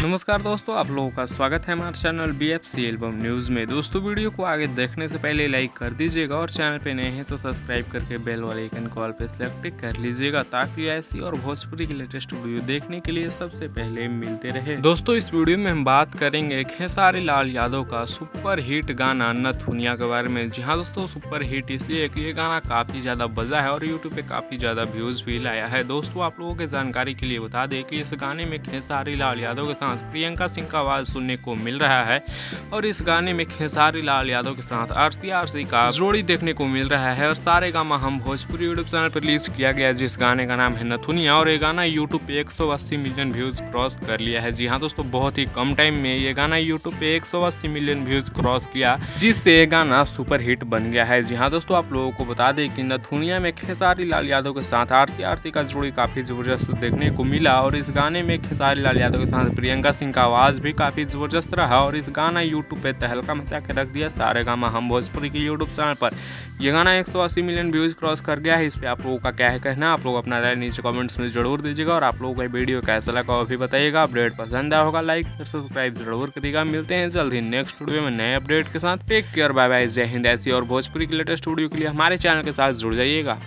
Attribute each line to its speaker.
Speaker 1: नमस्कार दोस्तों, आप लोगों का स्वागत है हमारे चैनल BFC एल्बम न्यूज़ में। दोस्तों वीडियो को आगे देखने से पहले लाइक कर दीजिएगा और चैनल पे नए हैं तो सब्सक्राइब करके बेल वाले आइकन कॉल पे सेलेक्ट कर लीजिएगा ताकि ऐसी और भोजपुरी की लेटेस्ट वीडियो देखने के लिए सबसे पहले मिलते रहे। दोस्तों इस वीडियो में हम बात करेंगे खेसारी लाल यादव का सुपर हिट गाना नथुनिया के बारे में। जी हाँ दोस्तों, सुपर हिट इसलिए कि ये गाना काफ़ी ज़्यादा बजा है और यूट्यूब पे काफ़ी ज़्यादा व्यूज़ भी लाया है। दोस्तों आप लोगों की जानकारी के लिए बता दें कि इस गाने में खेसारी लाल यादव के साथ प्रियंका सिंह का आवाज सुनने को मिल रहा है और इस गाने में खेसारी लाल यादव के साथ आरसी का जोड़ी देखने को मिल रहा है। और सारेगामा हम भोजपुरी यूट्यूब चैनल पर रिलीज किया गया जिस गाने का नाम है नथुनिया, और ये गाना यूट्यूब पे 180 मिलियन व्यूज क्रॉस कर लिया है। जी हाँ दोस्तों, बहुत ही कम टाइम में ये गाना यूट्यूब पे 180 मिलियन व्यूज क्रॉस किया, जिससे ये गाना सुपर हिट बन गया है। जी हाँ दोस्तों, आप लोगों को बता दें कि नथुनिया में खेसारी लाल यादव के साथ आरसी का जोड़ी काफी जबरदस्त देखने को मिला और इस गाने में खेसारी लाल यादव के साथ प्रियंका सिंह का आवाज भी काफी जबरदस्त रहा और इस गाना यूट्यूब पे तहलका मचा के रख दिया सारेगामा हम भोजपुरी के यूट्यूब चैनल पर। यह गाना 180 मिलियन व्यूज क्रॉस कर गया है। इस पे आप लोगों का क्या है कहना, आप लोग अपना राय नीचे कमेंट्स में जरूर दीजिएगा और आप लोगों का वीडियो कैसा लगा वो भी बताइएगा। अपडेट पसंद आया होगा लाइक सब्सक्राइब जरूर करिएगा। मिलते हैं जल्द ही नेक्स्ट वीडियो में नए अपडेट के साथ। टेक केयर, बाय बाय, जय हिंद। ऐसी और भोजपुरी की लेटेस्ट वीडियो के लिए हमारे चैनल के साथ जुड़ जाइएगा।